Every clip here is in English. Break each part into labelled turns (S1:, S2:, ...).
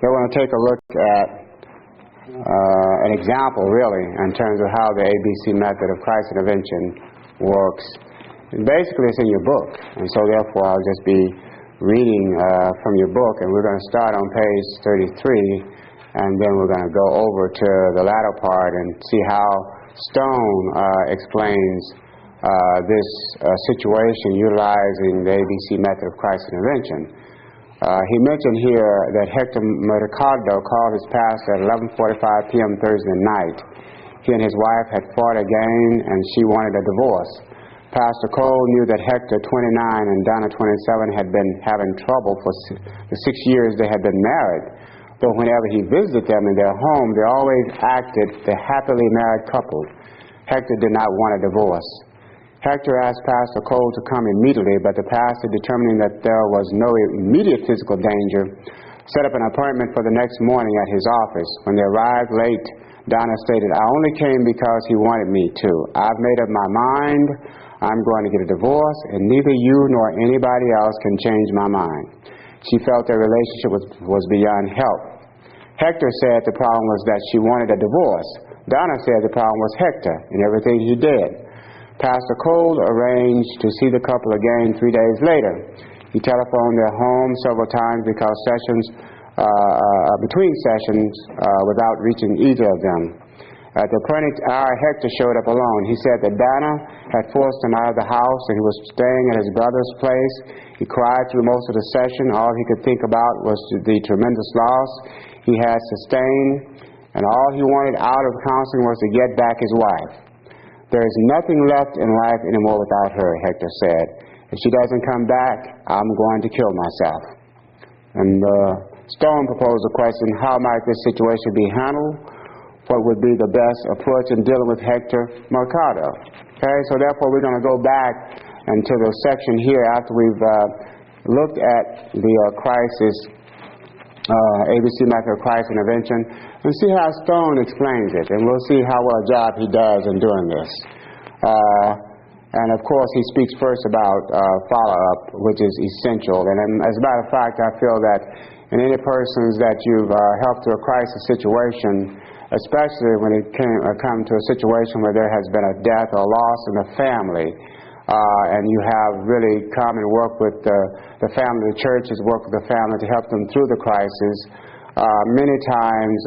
S1: they want to take a look at an example, really, in terms of how the ABC method of crisis intervention works. And basically, it's in your book, and so therefore I'll just be reading from your book, and we're going to start on page 33, and then we're going to go over to the latter part and see how Stone explains this situation utilizing the ABC method of crisis intervention. He mentioned here that Hector Mercado called his pastor at 11:45 p.m. Thursday night. He and his wife had fought again, and she wanted a divorce. Pastor Cole knew that Hector, 29, and Donna, 27, had been having trouble for the 6 years they had been married. Though whenever he visited them in their home, they always acted the happily married couple. Hector did not want a divorce. Hector asked Pastor Cole to come immediately, but the pastor, determining that there was no immediate physical danger, set up an appointment for the next morning at his office. When they arrived late, Donna stated, "I only came because he wanted me to. I've made up my mind. I'm going to get a divorce, and neither you nor anybody else can change my mind." She felt their relationship was beyond help. Hector said the problem was that she wanted a divorce. Donna said the problem was Hector and everything he did. Pastor Cole arranged to see the couple again 3 days later. He telephoned their home several times because between sessions without reaching either of them. At the appointed hour, Hector showed up alone. He said that Donna had forced him out of the house and he was staying at his brother's place. He cried through most of the session. All he could think about was the tremendous loss he had sustained, and all he wanted out of counseling was to get back his wife. "There is nothing left in life anymore without her," Hector said. "If she doesn't come back, I'm going to kill myself." And Stone proposed a question: how might this situation be handled? What would be the best approach in dealing with Hector Mercado? Okay, so therefore we're going to go back into the section here after we've looked at the crisis, ABC method of crisis intervention, and see how Stone explains it, and we'll see how well a job he does in doing this. And of course, he speaks first about follow-up, which is essential. And as a matter of fact, I feel that in any persons that you've helped through a crisis situation, especially when it come to a situation where there has been a death or loss in the family, and you have really come and worked with the family, the church has worked with the family to help them through the crisis. Many times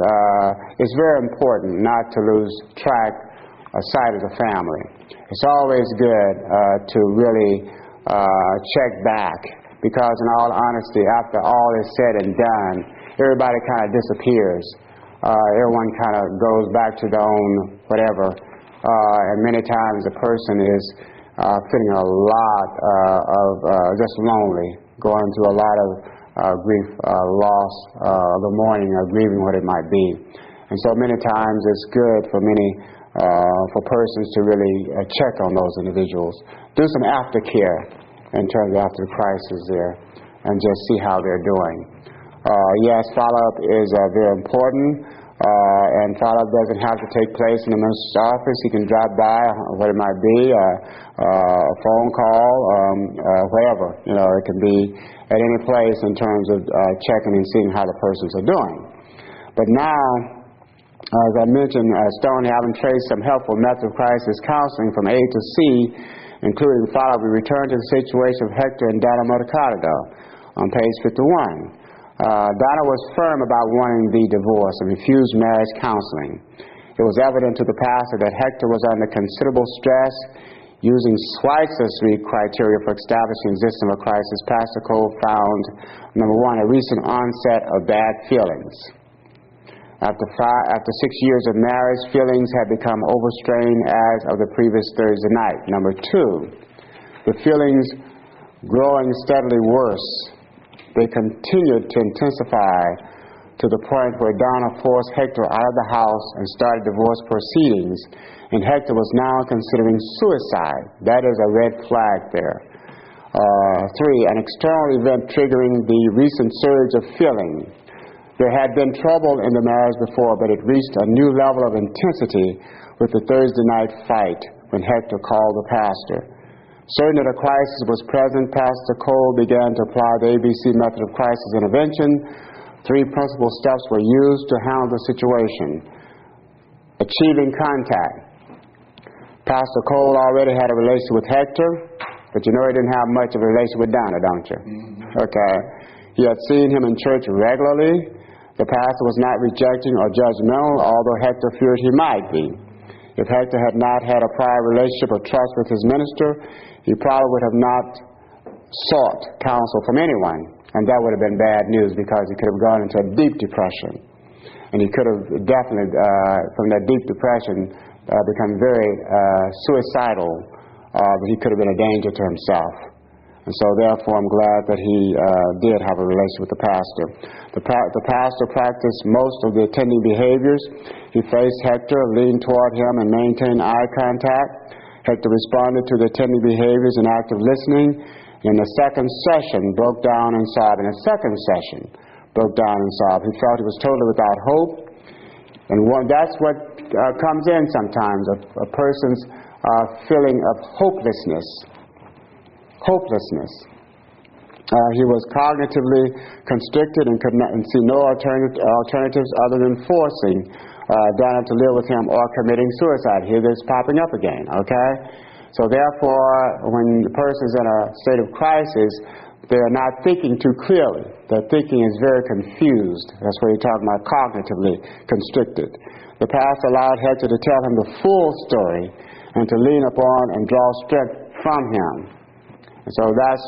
S1: it's very important not to lose sight of the family. It's always good to really check back, because in all honesty, after all is said and done, everybody kind of disappears. Everyone kind of goes back to their own whatever, and many times a person is feeling a lot of just lonely, going through a lot of grief, loss, the mourning, or grieving, what it might be. And so many times it's good for for persons to really check on those individuals, do some aftercare in terms of after the crisis there, and just see how they're doing. Yes, follow-up is very important, and follow-up doesn't have to take place in the minister's office. He can drop by, what it might be, a phone call, wherever. You know, it can be at any place in terms of checking and seeing how the persons are doing. But now, as I mentioned, Stone having traced some helpful methods of crisis counseling from A to C, including follow-up, we return to the situation of Hector and Donna Mercado on page 51. Donna was firm about wanting the divorce and refused marriage counseling. It was evident to the pastor that Hector was under considerable stress. Using Schweitzer's criteria for establishing the existence of a crisis, Pastor Cole found, number one, a recent onset of bad feelings. After 6 years of marriage, feelings had become overstrained as of the previous Thursday night. Number two, the feelings growing steadily worse. They continued to intensify to the point where Donna forced Hector out of the house and started divorce proceedings, and Hector was now considering suicide. That is a red flag there. Three, an external event triggering the recent surge of feeling. There had been trouble in the marriage before, but it reached a new level of intensity with the Thursday night fight when Hector called the pastor. Certain that a crisis was present, Pastor Cole began to apply the ABC method of crisis intervention. 3 principal steps were used to handle the situation. Achieving contact. Pastor Cole already had a relationship with Hector, but you know he didn't have much of a relationship with Donna, don't you? Okay. He had seen him in church regularly. The pastor was not rejecting or judgmental, although Hector feared he might be. If Hector had not had a prior relationship of trust with his minister, he probably would have not sought counsel from anyone. And that would have been bad news, because he could have gone into a deep depression. And he could have definitely, from that deep depression, become very suicidal, but he could have been a danger to himself. And so therefore I'm glad that he did have a relationship with the pastor. The pastor practiced most of the attending behaviors. He faced Hector, leaned toward him, and maintained eye contact. Hector responded to the attending behaviors and active listening. In the second session, broke down and sobbed. In the second session, broke down and sobbed. He felt he was totally without hope. And that's what comes in sometimes, a person's feeling of hopelessness. Hopelessness. He was cognitively constricted and could not see no alternatives other than forcing Donna to live with him or committing suicide. Here this popping up again, okay? So therefore, when the person's in a state of crisis, they're not thinking too clearly. Their thinking is very confused. That's what you're talking about, cognitively constricted. The pastor allowed Hector to tell him the full story and to lean upon and draw strength from him. And so that's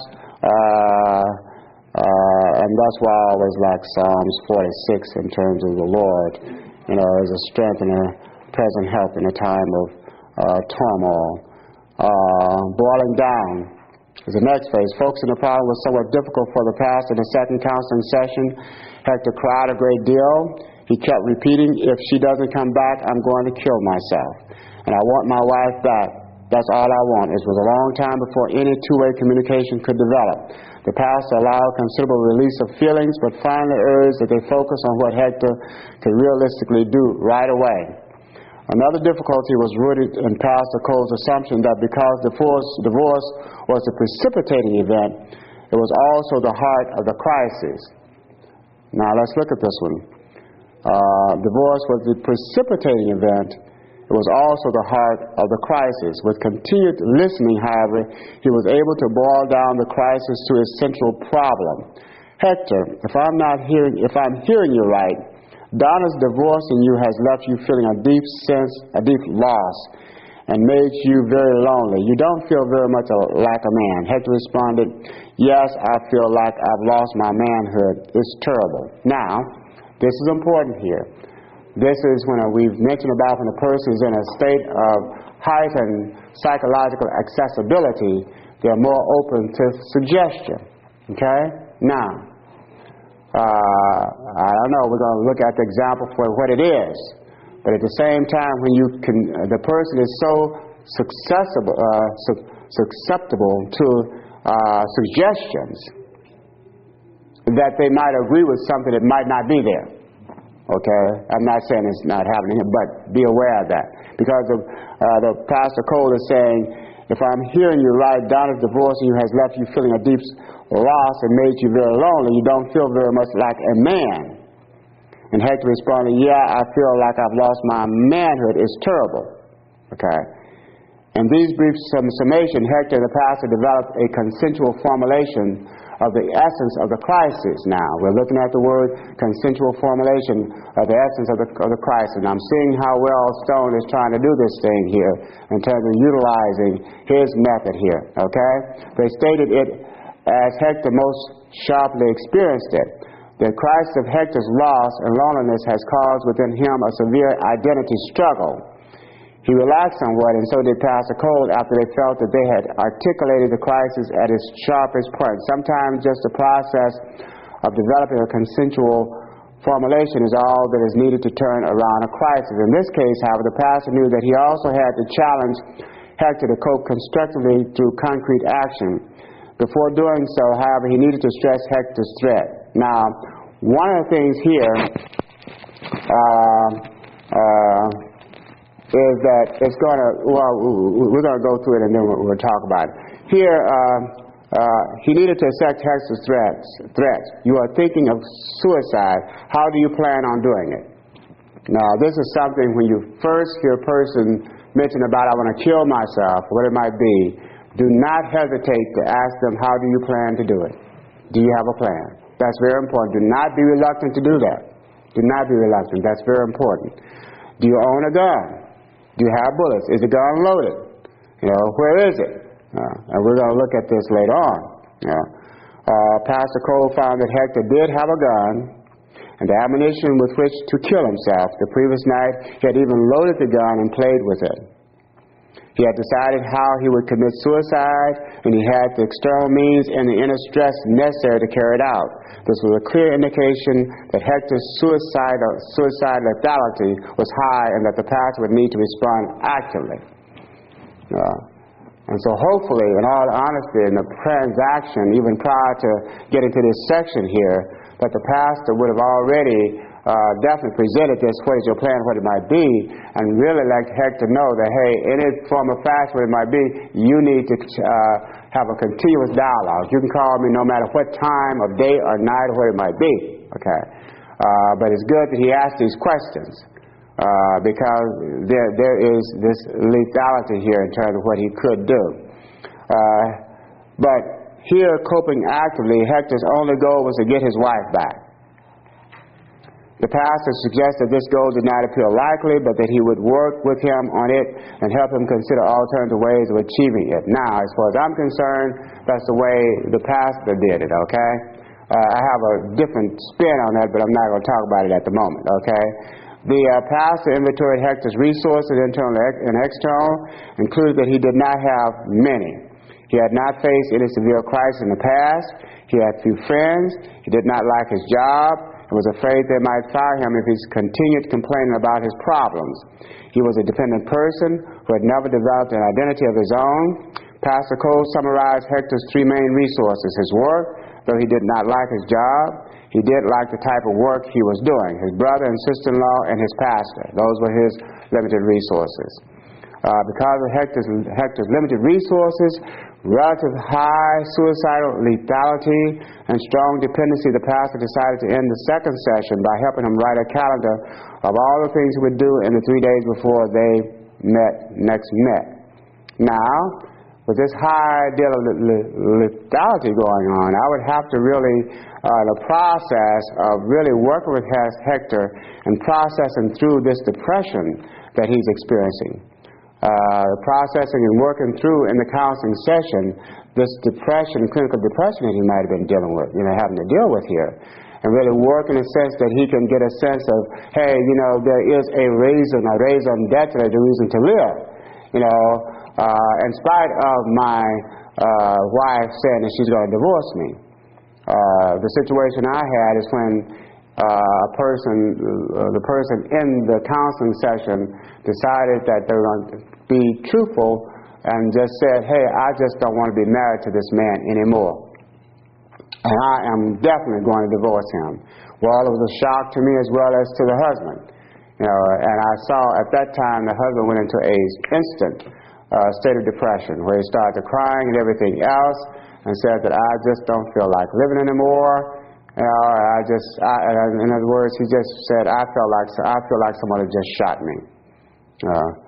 S1: why I always like Psalms 46 in terms of the Lord, as a strength and a present help in a time of turmoil. Boiling down is the next phase. Focusing the problem was somewhat difficult for the pastor. In the second counseling session, Hector cried a great deal. He kept repeating, "If she doesn't come back, I'm going to kill myself. And I want my wife back. That's all I want." It was a long time before any two-way communication could develop. The pastor allowed considerable release of feelings, but finally urged that they focus on what Hector could realistically do right away. Another difficulty was rooted in Pastor Cole's assumption that because divorce was a precipitating event, it was also the heart of the crisis. Now let's look at this one. Divorce was the precipitating event. It was also the heart of the crisis. With continued listening, however, he was able to boil down the crisis to its central problem. Hector, if I'm hearing you right, Donna's divorcing you has left you feeling a deep loss, and made you very lonely. You don't feel very much like a man. Hector responded, "Yes, I feel like I've lost my manhood. It's terrible." Now, this is important here. This is when we've mentioned about when a person is in a state of heightened psychological accessibility, they're more open to suggestion. Okay? Now, I don't know, we're going to look at the example for what it is. But at the same time, when the person is so susceptible to suggestions that they might agree with something that might not be there. Okay? I'm not saying it's not happening, but be aware of that. Because the Pastor Cole is saying, if I'm hearing you right, Donna's divorcing you has left you feeling a deep loss and made you very lonely. You don't feel very much like a man. And Hector responded, "Yeah, I feel like I've lost my manhood. It's terrible." Okay? In these brief summation, Hector and the pastor developed a consensual formulation of the essence of the crisis. Now, we're looking at the word consensual formulation of the essence of the crisis. And I'm seeing how well Stone is trying to do this thing here in terms of utilizing his method here. Okay? They stated it as Hector most sharply experienced it. The crisis of Hector's loss and loneliness has caused within him a severe identity struggle. He relaxed somewhat, and so did Pastor Cole, after they felt that they had articulated the crisis at its sharpest point. Sometimes just the process of developing a consensual formulation is all that is needed to turn around a crisis. In this case, however, the pastor knew that he also had to challenge Hector to cope constructively through concrete action. Before doing so, however, he needed to stress Hector's threat. Now, one of the things here is that it's going to, well, we're going to go through it and then we'll talk about it. Here, he needed to accept Hector's threats. You are thinking of suicide. How do you plan on doing it? Now, this is something when you first hear a person mention about, I want to kill myself, what it might be, do not hesitate to ask them, how do you plan to do it? Do you have a plan? That's very important. Do not be reluctant to do that. Do not be reluctant. That's very important. Do you own a gun? Do you have bullets? Is the gun loaded? Where is it? And we're going to look at this later on. Pastor Cole found that Hector did have a gun, and the ammunition with which to kill himself. The previous night, he had even loaded the gun and played with it. He had decided how he would commit suicide, and he had the external means and the inner stress necessary to carry it out. This was a clear indication that Hector's suicide lethality was high and that the pastor would need to respond actively. And so hopefully, in all honesty, in the transaction, even prior to getting to this section here, that the pastor would have already definitely presented this, what is your plan, what it might be, and really let Hector know that, hey, in any form of fashion, what it might be, you need to have a continuous dialogue. You can call me no matter what time of day or night or what it might be, okay? But it's good that he asked these questions because there is this lethality here in terms of what he could do. But here, coping actively, Hector's only goal was to get his wife back. The pastor suggested this goal did not appear likely, but that he would work with him on it and help him consider alternative ways of achieving it. Now, as far as I'm concerned, that's the way the pastor did it, okay? I have a different spin on that, but I'm not going to talk about it at the moment, okay? The pastor inventoried Hector's resources, internal and external, included that he did not have many. He had not faced any severe crisis in the past. He had few friends. He did not like his job and was afraid they might fire him if he continued complaining about his problems. He was a dependent person who had never developed an identity of his own. Pastor Cole summarized Hector's three main resources: his work, though he did not like his job, he did like the type of work he was doing, his brother and sister-in-law, and his pastor. Those were his limited resources. Because of Hector's limited resources, relative high suicidal lethality, and strong dependency, the pastor decided to end the second session by helping him write a calendar of all the things he would do in the 3 days before they next met. Now, with this high deal of lethality going on, I would have to really, the process of really working with Hector and processing through this depression that he's experiencing. Processing and working through in the counseling session this depression, clinical depression that he might have been dealing with, having to deal with here. And really work in a sense that he can get a sense of, hey, there is a raison d'etre, a reason to live. In spite of my wife saying that she's going to divorce me. The situation I had is when the person in the counseling session decided that they were going to be truthful and just said, hey, I just don't want to be married to this man anymore. And I am definitely going to divorce him. Well, it was a shock to me as well as to the husband. And I saw at that time the husband went into an instant state of depression where he started crying and everything else and said that I just don't feel like living anymore. In other words, he just said, I feel like someone had just shot me.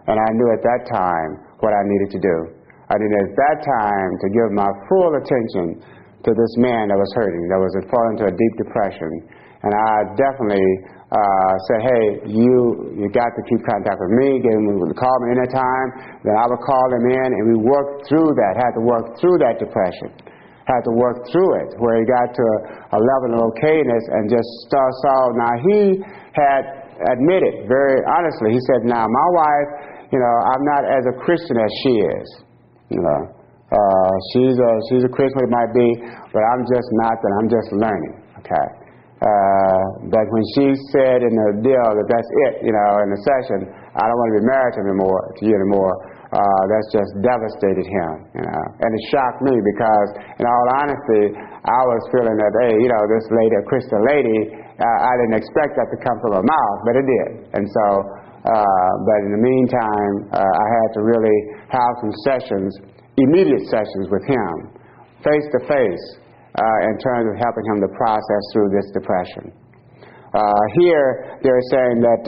S1: And I knew at that time what I needed to do. I needed at that time to give my full attention to this man that was hurting, that was falling into a deep depression. And I definitely said, hey, you got to keep contact with me, get him to call me anytime. Then I would call him in, and we worked through that, had to work through that depression. Had to work through it, where he got to a level of okayness and just saw. Now, he had admitted very honestly, he said, now, my wife, I'm not as a Christian as she is. She's a Christian, it might be, but I'm just not that. I'm just learning, okay? But when she said in the deal that that's it, in the session, I don't want to be married to you anymore, that's just devastated him, And it shocked me because, in all honesty, I was feeling that, hey, this lady, a Christian lady, I didn't expect that to come from her mouth, but it did. And so, but in the meantime, I had to really have some sessions, immediate sessions with him, face-to-face in terms of helping him to process through this depression. Here, they're saying that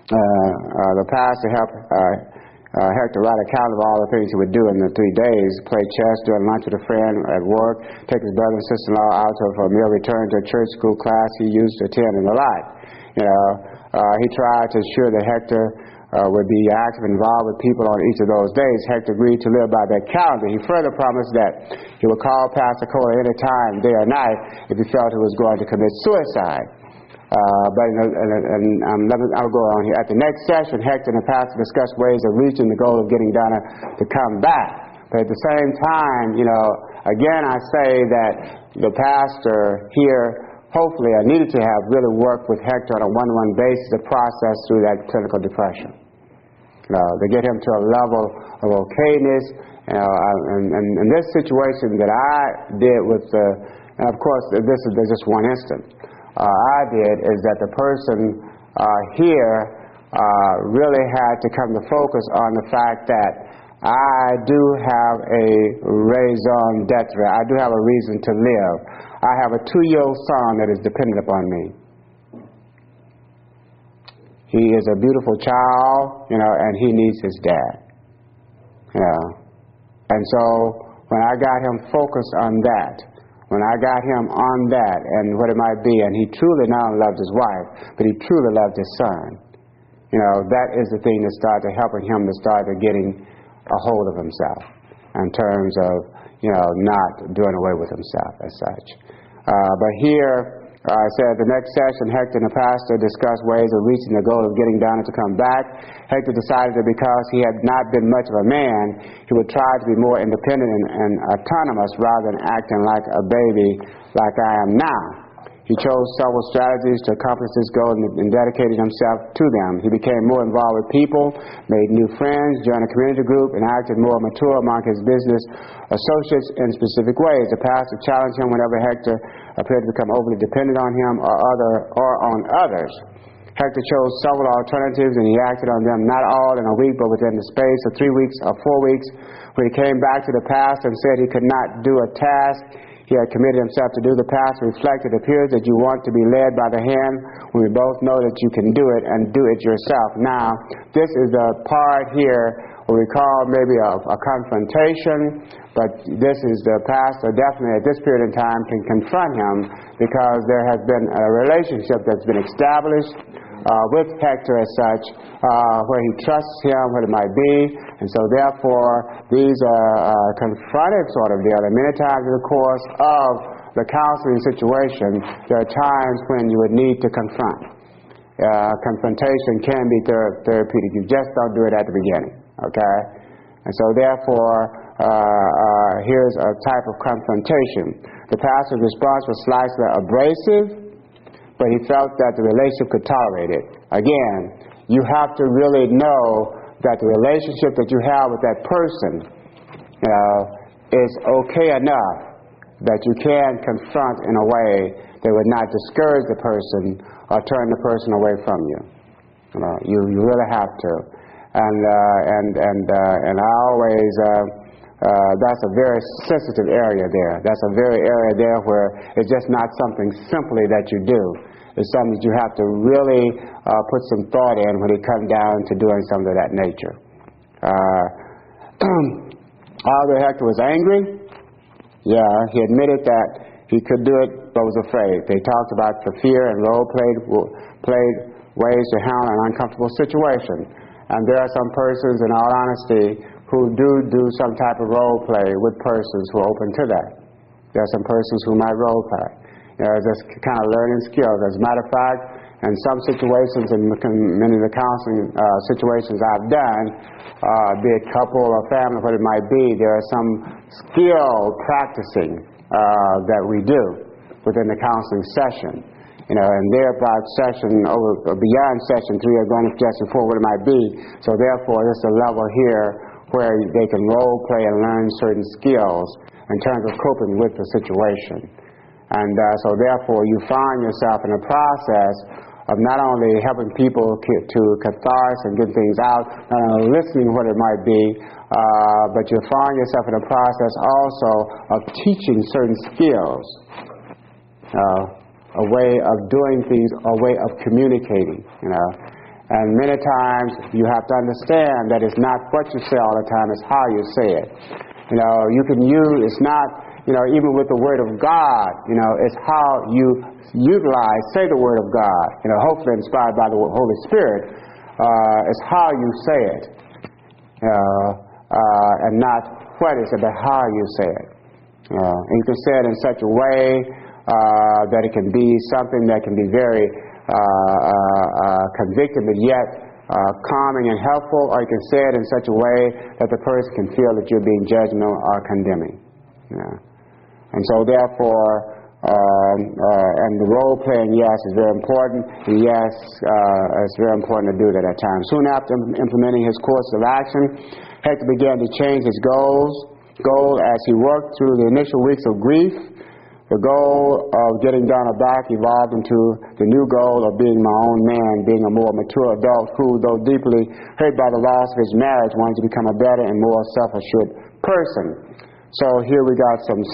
S1: the pastor helped Hector write a calendar of all the things he would do in the 3 days: play chess, during lunch with a friend at work, take his brother and sister-in-law out for a meal, return to a church school class he used to attend, and the like. He tried to ensure that Hector would be active and involved with people on each of those days. Hector agreed to live by that calendar. He further promised that he would call Pastor Cole any time, day or night, if he felt he was going to commit suicide. I'll go on here. At the next session, Hector and the pastor discussed ways of reaching the goal of getting Donna to come back. But at the same time, again, I say that the pastor here, hopefully, I needed to have really worked with Hector on a one-on-one basis to process through that clinical depression. To get him to a level of okayness. And this situation that I did with and of course, this is just one instance. I did is that the person here really had to come to focus on the fact that I do have a raison d'etre. I do have a reason to live. I have a 2-year-old son that is dependent upon me. He is a beautiful child, and he needs his dad. And so when I got him focused on that, when I got him on that and what it might be, and he truly not only loved his wife, but he truly loved his son, that is the thing that started helping him to start getting a hold of himself in terms of, not doing away with himself as such. But here, I said the next session, Hector and the pastor discussed ways of reaching the goal of getting Donna to come back. Hector decided that because he had not been much of a man, he would try to be more independent and autonomous rather than acting like a baby like I am now. He chose several strategies to accomplish this goal and dedicated himself to them. He became more involved with people, made new friends, joined a community group, and acted more mature among his business associates in specific ways. The pastor challenged him whenever Hector appeared to become overly dependent on him or on others. Hector chose several alternatives, and he acted on them not all in a week, but within the space of 3 weeks or 4 weeks. When he came back to the pastor and said he could not do a task he had committed himself to do, the pastor reflected, "It appears that you want to be led by the hand when we both know that you can do it and do it yourself." Now, this is the part here what we call maybe a confrontation, but this is the pastor definitely at this period in time can confront him because there has been a relationship that's been established with Hector as such, where he trusts him, what it might be, and so therefore these are confronted sort of deal. And many times in the course of the counseling situation, there are times when you would need to confront. Confrontation can be therapeutic. You just don't do it at the beginning, okay? And so therefore, here's a type of confrontation. The pastor's response was slightly abrasive, but he felt that the relationship could tolerate it. Again, you have to really know that the relationship that you have with that person is okay enough that you can confront in a way that would not discourage the person or turn the person away from you. You really have to. And I always, that's a very sensitive area there. That's a very area there where it's just not something simply that you do. It's something that you have to really put some thought in when it comes down to doing something of that nature. Although Hector was angry, he admitted that he could do it but was afraid. They talked about the fear and role-played ways to handle an uncomfortable situation. And there are some persons, in all honesty, who do some type of role play with persons who are open to that. There are some persons who might role play. Just kind of learning skills. As a matter of fact, in some situations, in many of the counseling situations I've done, be it couple or family, what it might be, there are some skill practicing that we do within the counseling session. And they're about beyond session 3 or going to session 4, what it might be. So therefore, there's a level here where they can role play and learn certain skills in terms of coping with the situation. And so therefore, you find yourself in a process not only helping people to catharsis and get things out, not only listening what it might be, but you find yourself in the process also of teaching certain skills, a way of doing things, a way of communicating, And many times you have to understand that it's not what you say all the time, it's how you say it. You can use, it's not, even with the Word of God, it's how you say the Word of God, hopefully inspired by the Holy Spirit. It's how you say it, and not what is it, but how you say it. And you can say it in such a way that it can be something that can be very convicting, but yet calming and helpful, or you can say it in such a way that the person can feel that you're being judgmental or condemning. And so therefore, and the role playing, yes, is very important. And yes, it's very important to do that at times. Soon after implementing his course of action, Hector began to change his goal as he worked through the initial weeks of grief. The goal of getting down a back evolved into the new goal of being my own man, being a more mature adult who, though deeply hurt by the loss of his marriage, wanted to become a better and more self-assured person. So here we got some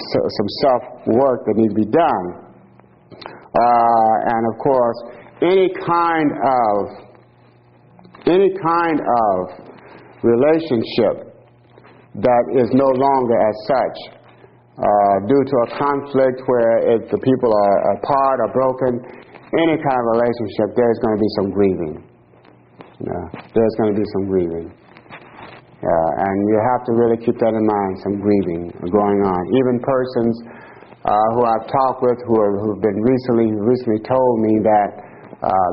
S1: self-work that needs to be done. And of course, any kind of relationship that is no longer as such, due to a conflict where the people are apart or broken, any kind of relationship, there's going to be some grieving. There's going to be some grieving. And you have to really keep that in mind, some grieving going on. Even persons who I've talked with who've been recently told me that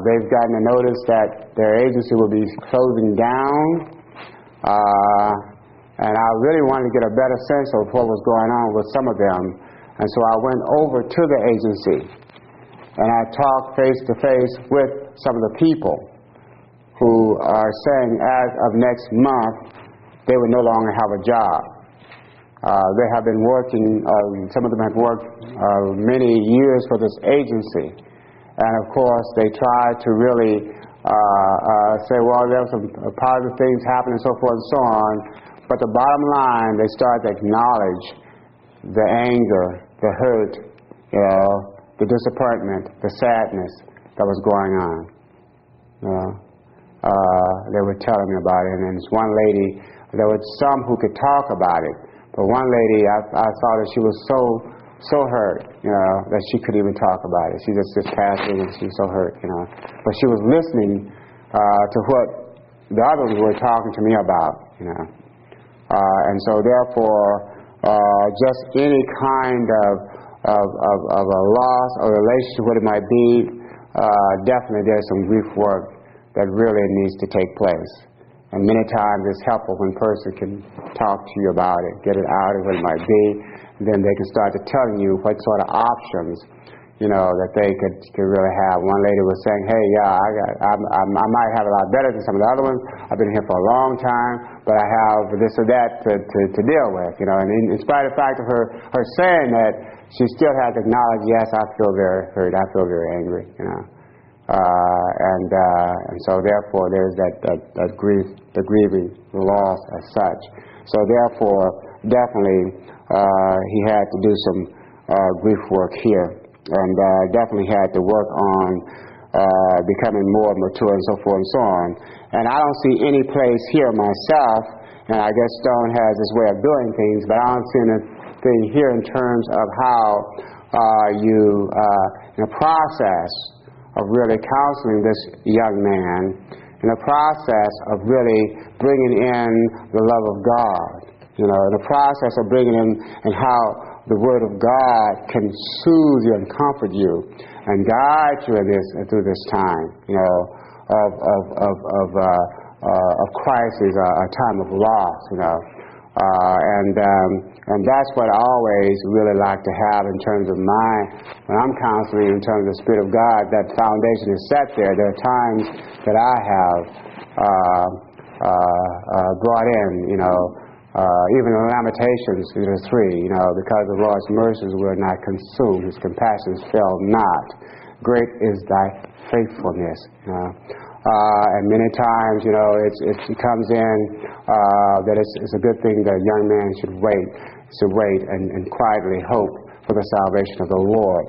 S1: they've gotten a notice that their agency will be closing down. And I really wanted to get a better sense of what was going on with some of them. And so I went over to the agency and I talked face to face with some of the people who are saying as of next month they would no longer have a job. They have been working, some of them have worked many years for this agency. And of course they tried to really say, well, there were some positive things happening and so forth and so on. But the bottom line, they start to acknowledge the anger, the hurt, the disappointment, the sadness that was going on. They were telling me about it, and then this one lady, there were some who could talk about it, but one lady, I thought that she was so hurt, that she couldn't even talk about it. She just passed it, and she was so hurt, But she was listening to what the others were talking to me about, and so therefore, just any kind of a loss or relationship, what it might be, definitely there's some grief work that really needs to take place. And many times it's helpful when a person can talk to you about it, get it out of what it might be, and then they can start to telling you what sort of options, that they could really have. One lady was saying, hey, I might have a lot better than some of the other ones. I've been here for a long time, but I have this or that to deal with, And in spite of the fact of her saying that, she still has to acknowledge, yes, I feel very hurt, I feel very angry, and so therefore there's that grief, the grieving, the loss as such. So therefore, definitely he had to do some grief work here. And definitely had to work on becoming more mature and so forth and so on. And I don't see any place here myself, and I guess Stone has his way of doing things, but I don't see anything here in terms of how you, in the process of really counseling this young man, in the process of really bringing in the love of God, in the process of bringing in and how the Word of God can soothe you and comfort you and guide you in this through this time, of crisis, a time of loss, and that's what I always really like to have in terms of when I'm counseling, in terms of the Spirit of God, that foundation is set there. There are times that I have brought in, even in Lamentations 3, because the Lord's mercies were not consumed, His compassions failed not. great is thy faithfulness. And many times, it comes in that it's a good thing that a young man should wait and quietly hope for the salvation of the Lord.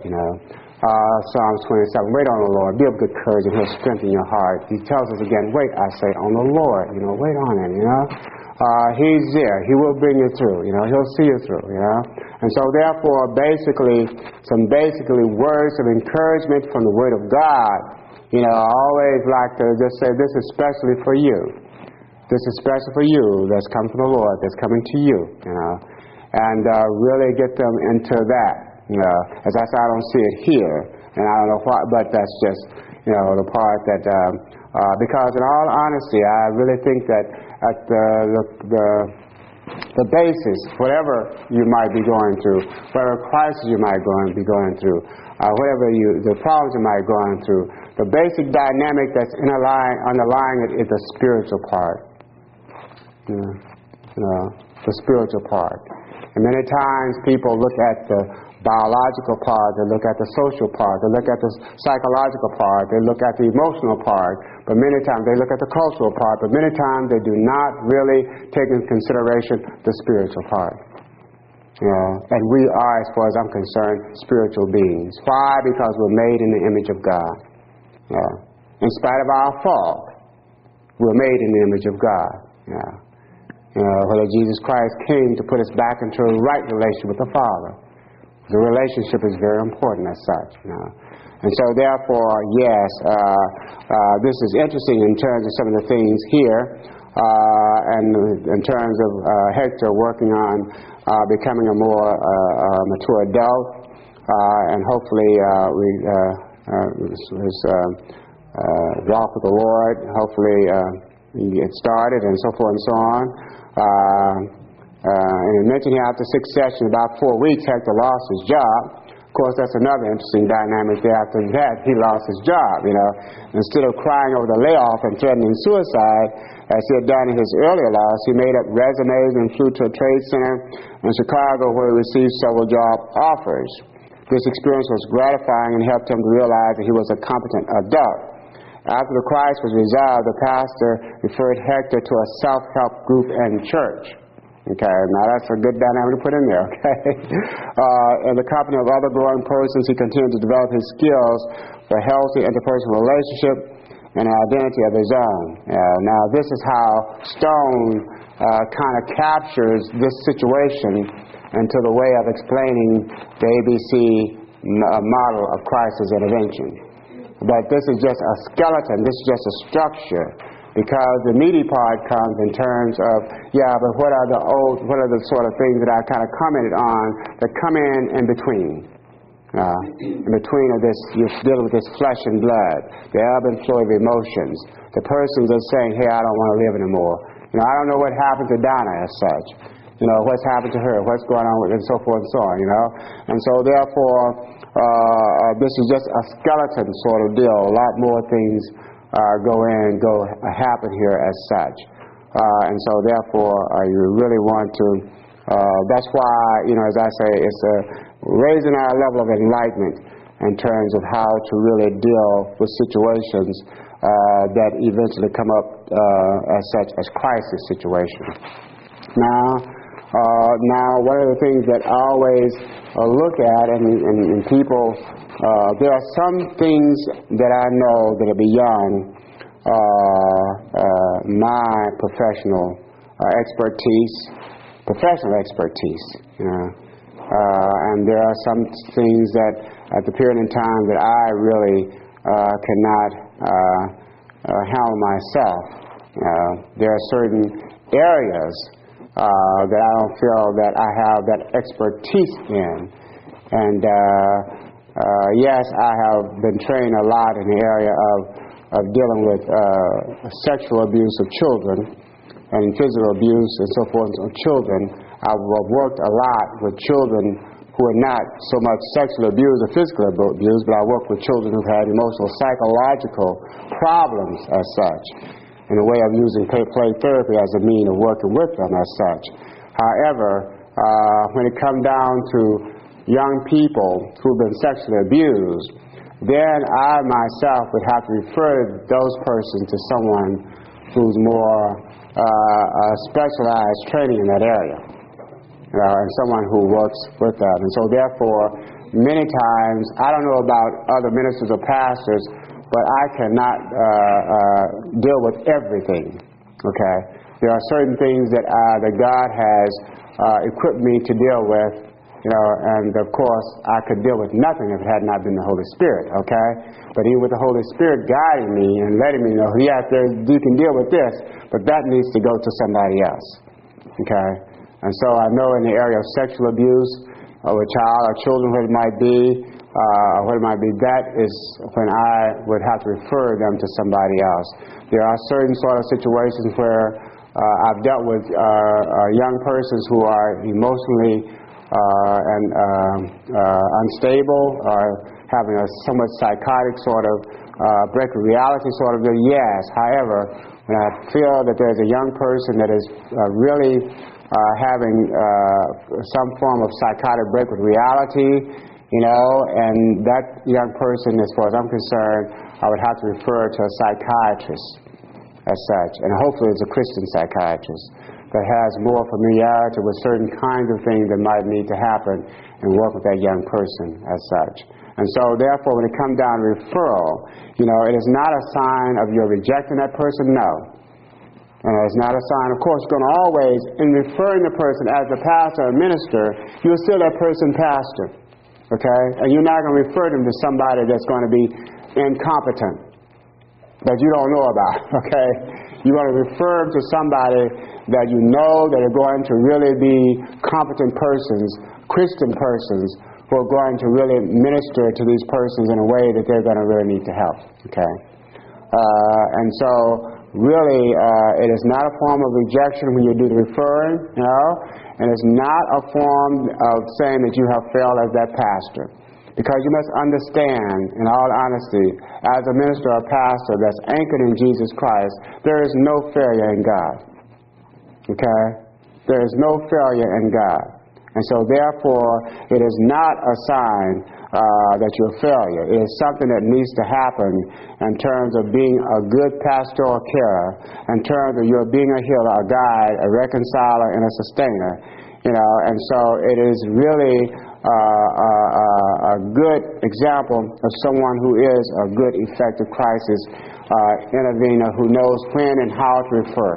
S1: Psalms 27, wait on the Lord, be of good courage, and he'll strengthen your heart. He tells us again, wait, I say, on the Lord. Wait on him. He's there. He will bring you through. He'll see you through. And so, therefore, some words of encouragement from the Word of God. I always like to just say, this is especially for you. This is special for you that's come from the Lord, that's coming to you. And really get them into that. As I said, I don't see it here, and I don't know why, but that's just the part that because in all honesty, I really think that at the basis, whatever you might be going through, whatever crisis you might be going through, the problems you might be going through, the basic dynamic that's underlying it is the spiritual part. The spiritual part. And many times people look at the biological part, they look at the social part, they look at the psychological part, they look at the emotional part, but many times they look at the cultural part, but many times they do not really take into consideration the spiritual part. And we are, as far as I'm concerned, spiritual beings. Why? Because we're made in the image of God. In spite of our fall, we're made in the image of God. Whether Jesus Christ came to put us back into a right relation with the Father. The relationship is very important as such. And so therefore, yes, this is interesting in terms of some of the things here, and in terms of Hector working on becoming a more mature adult, and hopefully his walk with the Lord, hopefully get started and so forth and so on. And he mentioned here after 6 sessions, about 4 weeks, Hector lost his job. Of course, that's another interesting dynamic there. After that, he lost his job, Instead of crying over the layoff and threatening suicide, as he had done in his earlier loss, he made up resumes and flew to a trade center in Chicago where he received several job offers. This experience was gratifying and helped him to realize that he was a competent adult. After the crisis was resolved, the pastor referred Hector to a self-help group and church. Okay, now that's a good dynamic to put in there, okay? In the company of other growing persons, he continued to develop his skills for healthy interpersonal relationship and an identity of his own. Now, this is how Stone kind of captures this situation into the way of explaining the ABC model of crisis intervention. But this is just a skeleton, this is just a structure, because the meaty part comes in terms of, but what are the sort of things that I kind of commented on that come in between? In between of this, you're dealing with this flesh and blood, the ebb and flow of emotions. The person's just saying, hey, I don't want to live anymore. I don't know what happened to Donna as such. What's happened to her, what's going on with it, and so forth and so on, And so therefore, this is just a skeleton sort of deal. A lot more things happen here as such. And so therefore, you really want to, that's why, as I say, it's raising our level of enlightenment in terms of how to really deal with situations that eventually come up as such as crisis situations. Now, one of the things that I always look at, and people, there are some things that I know that are beyond my professional expertise, and there are some things that at the period in time that I really cannot handle myself. There are certain areas that I don't feel that I have that expertise in. And yes, I have been trained a lot in the area of dealing with sexual abuse of children and physical abuse and so forth of children. I've worked a lot with children who are not so much sexually abused or physically abused, but I work with children who've had emotional, psychological problems as such, in a way of using play therapy as a means of working with them as such. However, when it comes down to young people who've been sexually abused, then I myself would have to refer those persons to someone who's more specialized training in that area, and someone who works with them. And so therefore, many times, I don't know about other ministers or pastors, but I cannot deal with everything, okay? There are certain things that God has equipped me to deal with, and of course, I could deal with nothing if it had not been the Holy Spirit, okay? But even with the Holy Spirit guiding me and letting me know, yes, you can deal with this, but that needs to go to somebody else, okay? And so I know in the area of sexual abuse, of a child or children, what it might be, that is when I would have to refer them to somebody else. There are certain sort of situations where I've dealt with young persons who are emotionally unstable, or having a somewhat psychotic sort of break with reality sort of deal. Yes, however, when I feel that there's a young person that is really having some form of psychotic break with reality, and that young person, as far as I'm concerned, I would have to refer to a psychiatrist as such, and hopefully it's a Christian psychiatrist that has more familiarity with certain kinds of things that might need to happen and work with that young person as such. And so therefore, when it comes down to referral, it is not a sign of you're rejecting that person, no. And it's not a sign, of course, you're going to always, in referring the person as a pastor or minister, you're still that person pastor, okay? And you're not going to refer them to somebody that's going to be incompetent, that you don't know about, okay? You're going to refer them to somebody that you know that are going to really be competent persons, Christian persons, who are going to really minister to these persons in a way that they're going to really need to help, okay? And so, really, it is not a form of rejection when you do the referring, and it's not a form of saying that you have failed as that pastor. Because you must understand, in all honesty, as a minister or pastor that's anchored in Jesus Christ, there is no failure in God. Okay? There is no failure in God. And so therefore, it is not a sign that you're a failure. It is something that needs to happen in terms of being a good pastoral carer, in terms of your being a healer, a guide, a reconciler, and a sustainer. And so it is really a good example of someone who is a good, effective crisis intervener who knows when and how to refer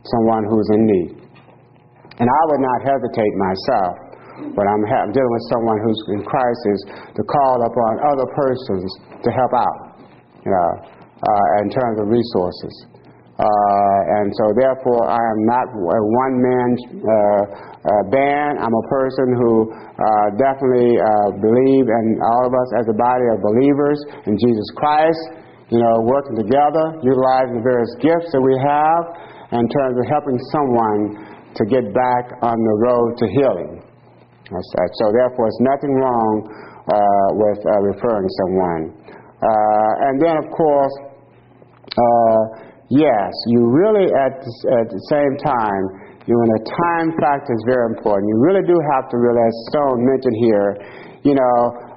S1: someone who's in need. And I would not hesitate myself when I'm dealing with someone who's in crisis to call upon other persons to help out, in terms of resources. And so therefore I am not a one-man band. I'm a person who definitely believe in all of us as a body of believers in Jesus Christ, working together, utilizing the various gifts that we have in terms of helping someone to get back on the road to healing. So therefore it's nothing wrong with referring someone. And then of course, yes, you really at the same time, the time factor is very important. You really do have to realize, as Stone mentioned here,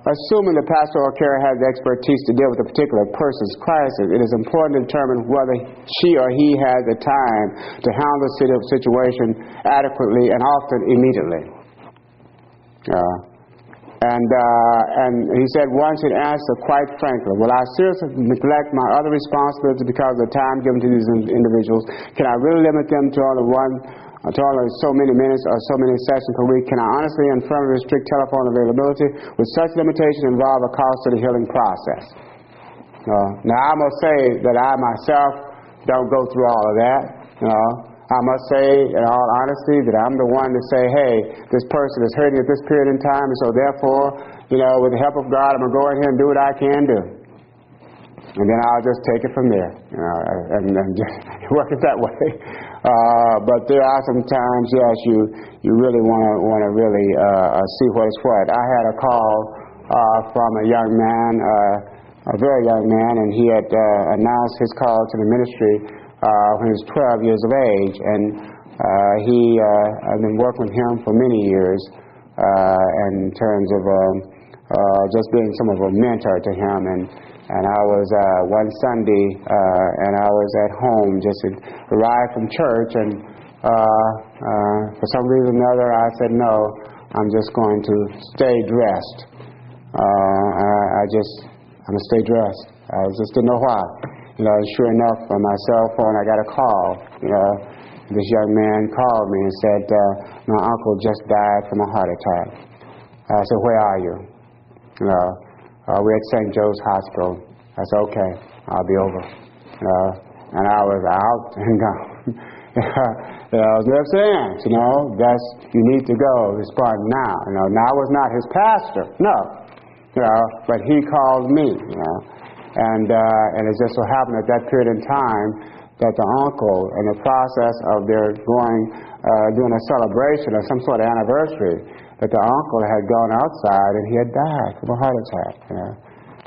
S1: assuming the pastoral carer has the expertise to deal with a particular person's crisis, it is important to determine whether she or he has the time to handle the situation adequately and often immediately. And he said one should answer quite frankly, will I seriously neglect my other responsibilities because of the time given to these individuals? Can I really limit them to only so many minutes or so many sessions per week? Can I honestly and firmly restrict telephone availability? Would such limitation involve a cost to the healing process? Now I must say that I myself don't go through all of that. I must say, in all honesty, that I'm the one to say, hey, this person is hurting at this period in time, and so therefore, with the help of God, I'm going to go in here and do what I can do. And then I'll just take it from there, and just work it that way. But there are some times, yes, you really want to really see what is what. I had a call from a young man, a very young man, and he had announced his call to the ministry when he was 12 years of age, and I've been working with him for many years in terms of just being some of a mentor to him. And I was one Sunday, and I was at home, just arrived from church, and for some reason or another, I said, no, I'm just going to stay dressed. I'm going to stay dressed. I just didn't know why. And sure enough, on my cell phone, I got a call. This young man called me and said, my uncle just died from a heart attack. I said, where are you? We're at St. Joe's Hospital. I said, okay, I'll be over. And I was out and gone. I was never saying, you need to go, respond now. Now I was not his pastor, no. But he called me, and it just so happened at that period in time that the uncle, in the process of their doing a celebration or some sort of anniversary, that the uncle had gone outside and he had died from a heart attack.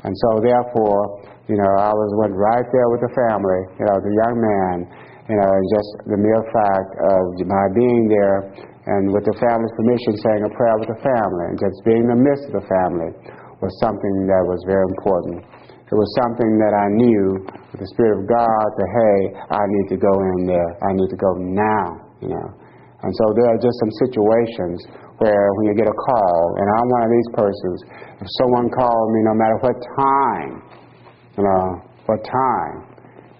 S1: And so therefore, I went right there with the family, the young man, and just the mere fact of my being there and with the family's permission saying a prayer with the family and just being in the midst of the family was something that was very important. It was something that I knew with the Spirit of God that, hey, I need to go in there. I need to go now, And so there are just some situations where when you get a call, and I'm one of these persons, if someone called me, no matter what time,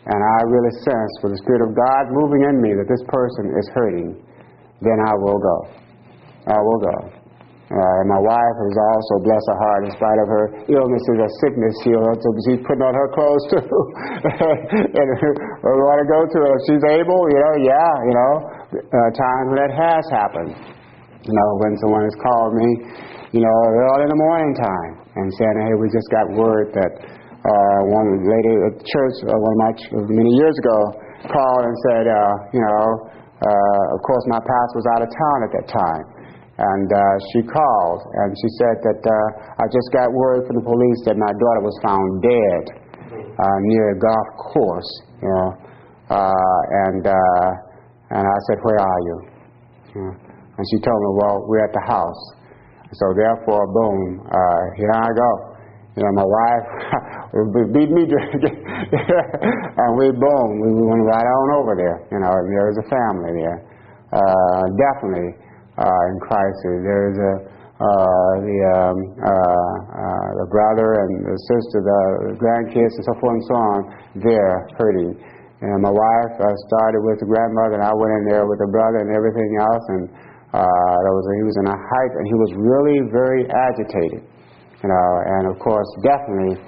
S1: and I really sense with the Spirit of God moving in me that this person is hurting, then I will go. I will go. And my wife is also, bless her heart, in spite of her illnesses or sickness, she's putting on her clothes too. And we want to go to her. If she's able, times when that has happened. When someone has called me, early in the morning time and saying, hey, we just got word that one lady at church, many years ago, called and said, of course my pastor was out of town at that time. And she called and she said that I just got word from the police that my daughter was found dead near a golf course, and I said, where are you? And she told me, well, we're at the house. So therefore, boom, here I go. My wife beat me drinking, and we went right on over there. And there was a family there, definitely. In Christ, there is the brother and the sister, the grandkids, and so forth and so on. There, hurting. And my wife started with the grandmother, and I went in there with the brother and everything else. And he was in a height, and he was really very agitated. And of course, definitely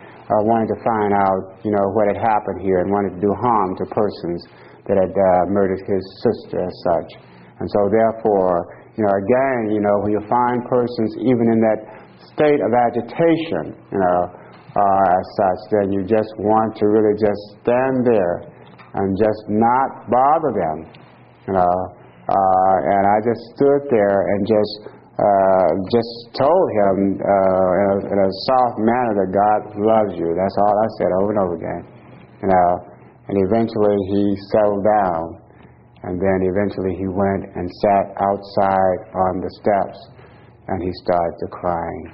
S1: wanted to find out, what had happened here, and wanted to do harm to persons that had murdered his sister as such. And so, therefore, again, when you find persons even in that state of agitation, as such, then you just want to really just stand there and just not bother them, and I just stood there and just told him in a soft manner that God loves you. That's all I said over and over again, and eventually he settled down. And then eventually he went and sat outside on the steps, and he started to crying.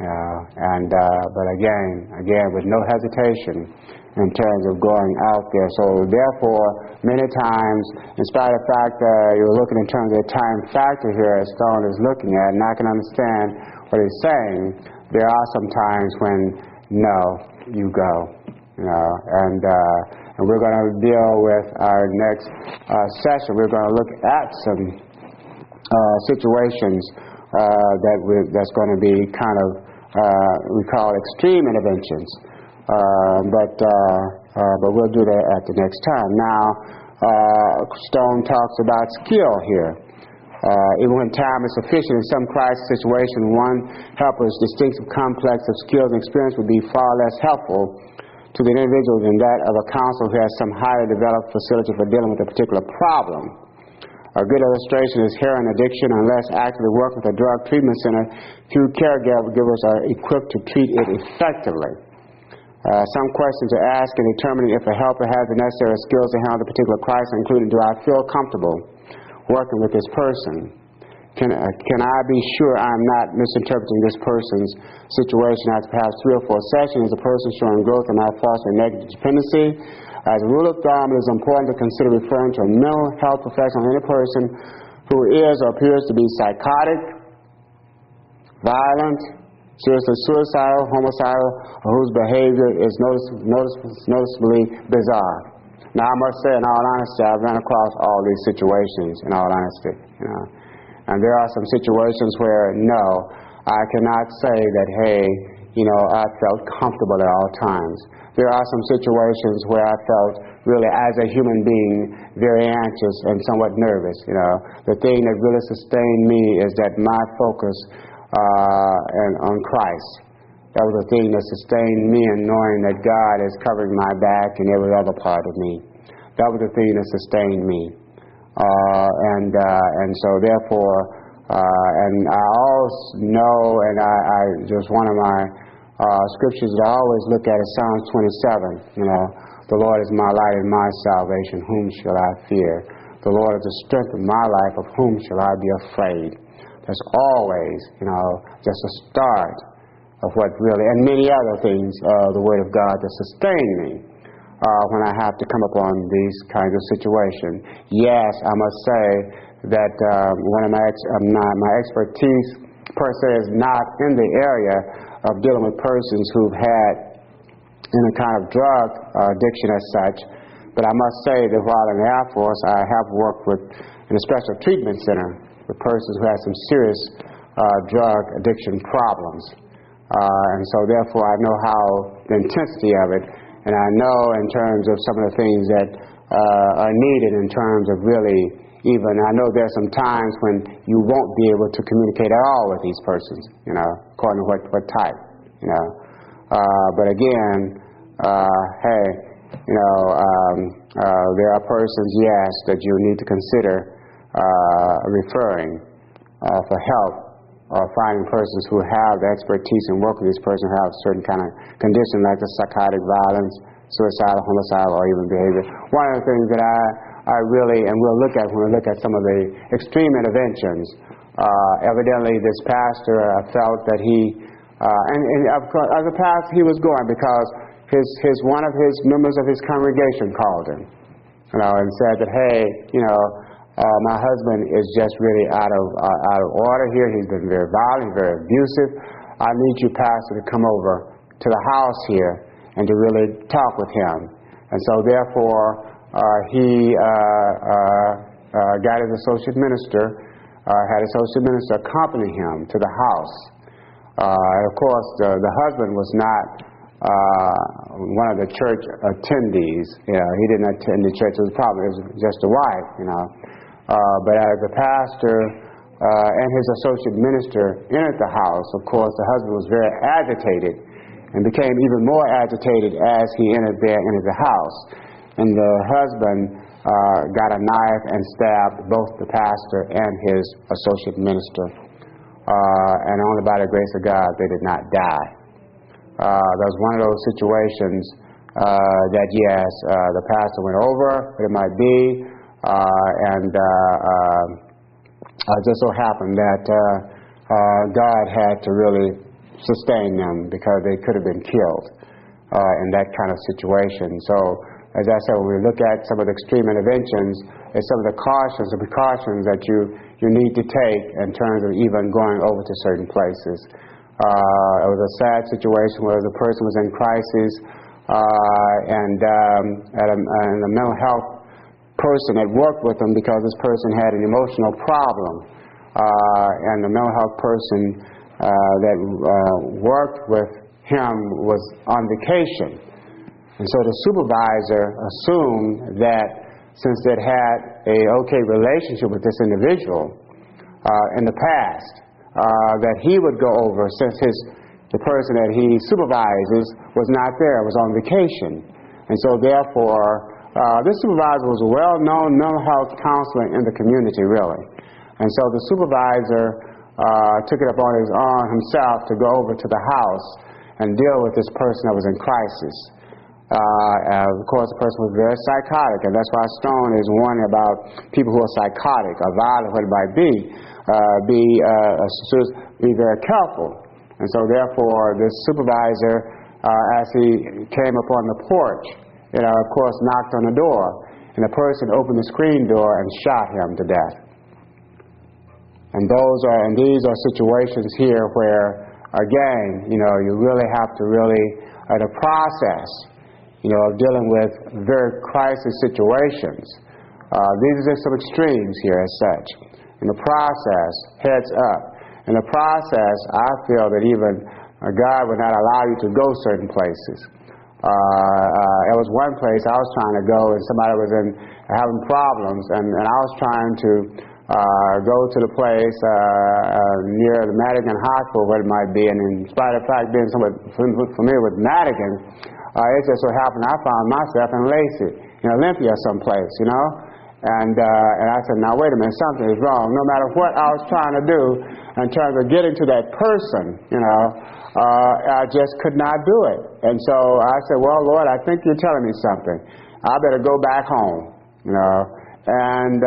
S1: But again, with no hesitation in terms of going out there. So therefore, many times, in spite of the fact that you're looking in terms of the time factor here, as Stone is looking at, and I can understand what he's saying, there are some times when, no, you go. And we're going to deal with our next session. We're going to look at some situations that's going to be kind of, we call extreme interventions. But we'll do that at the next time. Now, Stone talks about skill here. Even when time is sufficient in some crisis situation, one helper's distinctive complex of skills and experience would be far less helpful to the individual than that of a counselor who has some highly developed facility for dealing with a particular problem. A good illustration is heroin addiction. Unless actively working with a drug treatment center, few caregivers are equipped to treat it effectively. Some questions to ask in determining if a helper has the necessary skills to handle the particular crisis, including, do I feel comfortable working with this person? can I be sure I'm not misinterpreting this person's situation as perhaps 3 or 4 sessions? Is the person showing growth and not fostering negative dependency? As a rule of thumb, it is important to consider referring to a mental health professional, any person who is or appears to be psychotic, violent, seriously suicidal, homicidal, or whose behavior is noticeably bizarre. Now, I must say, in all honesty, I've run across all these situations, in all honesty, you know. And there are some situations where, no, I cannot say that, hey, you know, I felt comfortable at all times. There are some situations where I felt really, as a human being, very anxious and somewhat nervous, you know. The thing that really sustained me is that my focus on Christ. That was the thing that sustained me in knowing that God is covering my back and every other part of me. That was the thing that sustained me. And so therefore, and I also know, and I just one of my scriptures that I always look at is Psalms 27. You know, the Lord is my light and my salvation, whom shall I fear? The Lord is the strength of my life, of whom shall I be afraid? That's always, you know, just a start of what really, and many other things, the Word of God that sustain me when I have to come upon these kinds of situations. Yes, I must say that one of my expertise per se is not in the area of dealing with persons who've had any kind of drug addiction as such, but I must say that while in the Air Force, I have worked in a special treatment center with persons who have some serious drug addiction problems. And so therefore I know how the intensity of it, and I know in terms of some of the things that are needed in terms of really even, I know there's some times when you won't be able to communicate at all with these persons, you know, according to what type, you know. But again, hey, you know, there are persons, yes, that you need to consider referring for help, or finding persons who have the expertise and work with these persons who have certain kind of condition like the psychotic violence, suicidal, homicidal, or even behavior. One of the things that I really, and we'll look at when we look at some of the extreme interventions, evidently this pastor felt that he, and of course, as a pastor he was going because one of his members of his congregation called him, you know, and said that, hey, you know, my husband is just really out of order here. He's been very violent, very abusive. I need you, pastor, to come over to the house here and to really talk with him. And so therefore, he got his associate minister, had his associate minister accompany him to the house. Of course, the husband was not one of the church attendees. You know, he didn't attend the church. It was just a wife, you know. But as the pastor and his associate minister entered the house, of course, the husband was very agitated and became even more agitated as he entered the house. And the husband got a knife and stabbed both the pastor and his associate minister. And only by the grace of God, they did not die. That was one of those situations that, yes, the pastor went over, but it might be, and it just so happened that God had to really sustain them because they could have been killed in that kind of situation. So, as I said, when we look at some of the extreme interventions, it's some of the cautions, the precautions that you need to take in terms of even going over to certain places. It was a sad situation where the person was in crisis, and a mental health person had worked with them because this person had an emotional problem, and the mental health person that worked with him was on vacation. And so the supervisor assumed that since they'd had a okay relationship with this individual in the past, that he would go over since the person that he supervises was not there, was on vacation. And so therefore, this supervisor was a well-known mental health counselor in the community, really. And so the supervisor took it upon his own himself to go over to the house and deal with this person that was in crisis. Of course, the person was very psychotic, and that's why Stone is warning about people who are psychotic or violent, what it might be. Be very careful. And so, therefore, this supervisor, as he came upon the porch, of course, knocked on the door, and the person opened the screen door and shot him to death. And these are situations here where, again, you really have to the process, of dealing with very crisis situations. These are just some extremes here as such. In the process, heads up. In the process, I feel that even God would not allow you to go certain places. There was one place I was trying to go, and somebody was having problems, and I was trying to go to the place near the Madigan Hospital, what it might be, and in spite of the fact being somewhat familiar with Madigan, it just so happened I found myself in Lacey, in Olympia someplace, And I said, now wait a minute, something is wrong. No matter what I was trying to do in terms of getting to that person, I just could not do it. And so I said, well, Lord, I think you're telling me something. I better go back home, and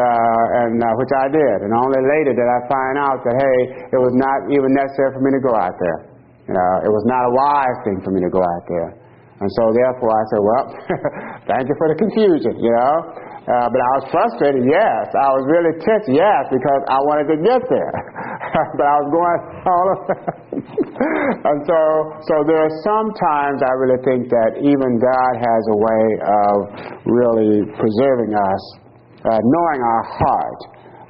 S1: which I did. And only later did I find out that, hey, it was not even necessary for me to go out there. It was not a wise thing for me to go out there. And so therefore I said, well, thank you for the confusion, But I was frustrated, yes. I was really tense, yes, because I wanted to get there. But I was going all over. And so there are some times I really think that even God has a way of really preserving us, knowing our heart,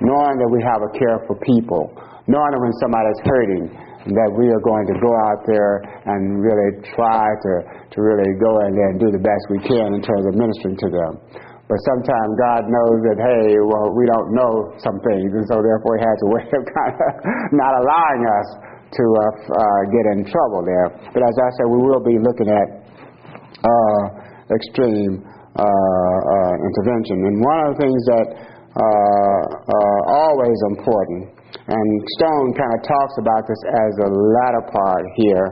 S1: knowing that we have a care for people, knowing that when somebody's hurting, that we are going to go out there and really try to really go in there and do the best we can in terms of ministering to them. But sometimes God knows that, hey, well, we don't know some things, and so therefore He has a way of kind of not allowing us to get in trouble there. But as I said, we will be looking at extreme intervention. And one of the things that are always important, and Stone kind of talks about this as the latter part here,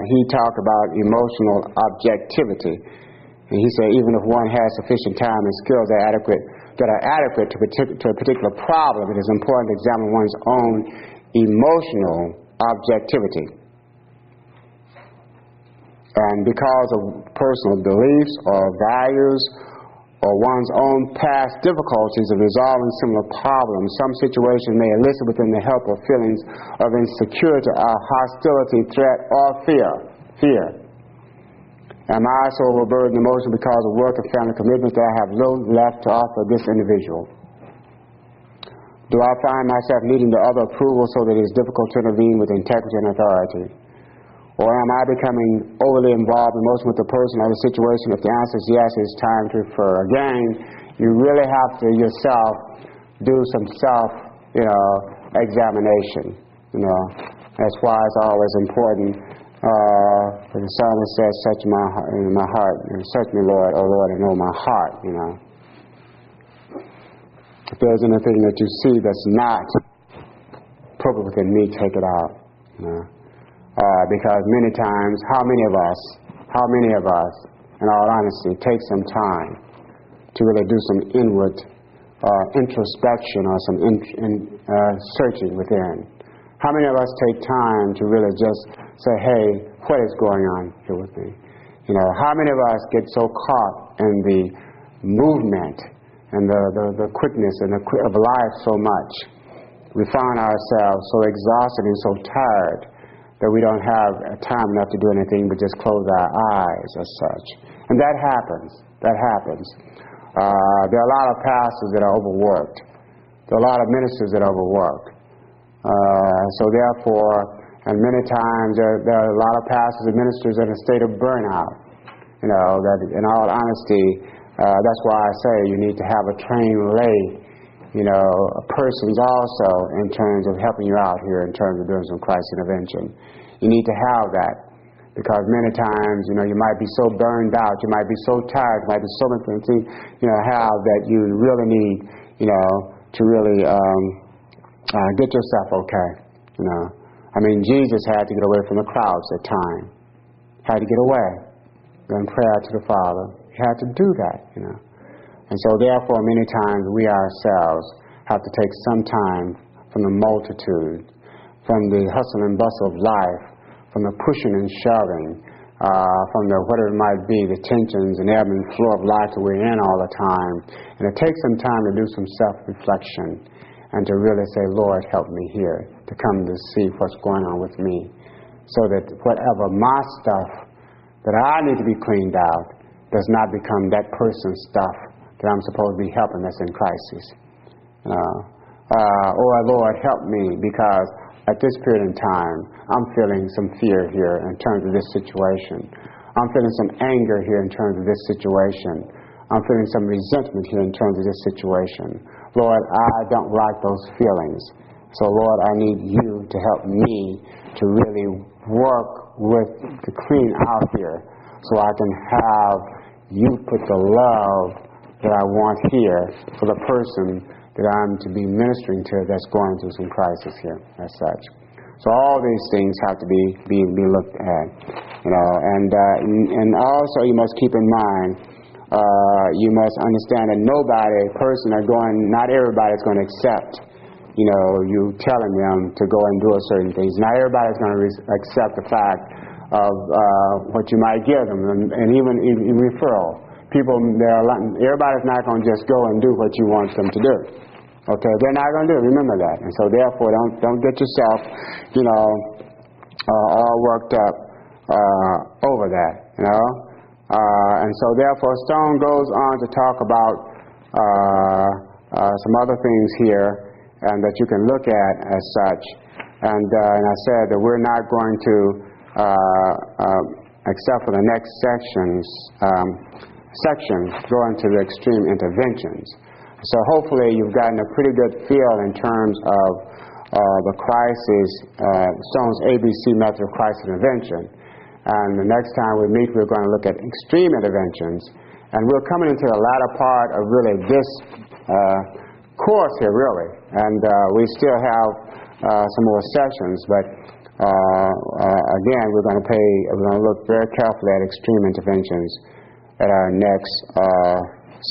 S1: he talked about emotional objectivity. And he said, even if one has sufficient time and skills that are adequate to a particular problem, it is important to examine one's own emotional objectivity. And because of personal beliefs or values or one's own past difficulties of resolving similar problems, some situations may elicit within the helper feelings of insecurity or hostility, threat, or fear. Am I so overburdened emotionally because of work and family commitments that I have little left to offer this individual? Do I find myself needing the other approval so that it is difficult to intervene with integrity and authority? Or am I becoming overly involved emotionally with the person or the situation? If the answer is yes, it's time to refer. Again, you really have to yourself do some self-examination. That's why it's always important. The psalmist says, search my heart, and search me, Lord, oh Lord, and know my heart, If there's anything that you see that's not appropriate within me, take it out, because many times, how many of us, in all honesty, take some time to really do some inward introspection or some searching within? How many of us take time to really just say, hey, what is going on here with me? How many of us get so caught in the movement and the quickness of life so much, we find ourselves so exhausted and so tired that we don't have time enough to do anything but just close our eyes as such. And that happens. There are a lot of pastors that are overworked. There are a lot of ministers that are overworked. So therefore, and many times there are a lot of pastors and ministers in a state of burnout. That in all honesty, that's why I say you need to have a trained lay, persons also in terms of helping you out here in terms of doing some crisis intervention. You need to have that, because many times, you might be so burned out, you might be so tired, you might be so many things, have that you really need, to really get yourself okay. Jesus had to get away from the crowds at times. had to get away, go in prayer to the Father. He had to do that, you know. And so therefore, many times we ourselves have to take some time from the multitude, from the hustle and bustle of life, from the pushing and shoving, from the whatever it might be, the tensions and ebb and flow of life that we're in all the time. And it takes some time to do some self-reflection and to really say, Lord, help me here, to come to see what's going on with me, so that whatever my stuff that I need to be cleaned out does not become that person's stuff that I'm supposed to be helping that's in crisis. Or, Lord, help me, because at this period in time, I'm feeling some fear here in terms of this situation. I'm feeling some anger here in terms of this situation. I'm feeling some resentment here in terms of this situation. Lord, I don't like those feelings. So, Lord, I need you to help me to really work to clean out here, so I can have you put the love that I want here for the person that I'm to be ministering to that's going through some crisis here as such. So all these things have to be looked at, you know, and also you must keep in mind, you must understand that not everybody's going to accept, you know, you telling them to go and do a certain things. Not everybody's going to accept the fact of what you might give them, and even referral. Everybody's not going to just go and do what you want them to do. Okay, they're not going to do it. Remember that. And so therefore, don't get yourself, you know, all worked up over that, you know. And so therefore, Stone goes on to talk about some other things here, and that you can look at as such. And I said that we're not going to, except for the next section, go into the extreme interventions. So hopefully you've gotten a pretty good feel in terms of the crisis, Stone's ABC method of crisis intervention. And the next time we meet, we're going to look at extreme interventions. And we're coming into the latter part of really this course here, really. And we still have some more sessions, but again, we're going to look very carefully at extreme interventions at our next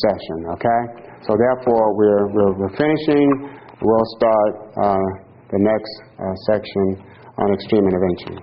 S1: session, okay? So therefore, we're finishing. We'll start the next section on extreme intervention.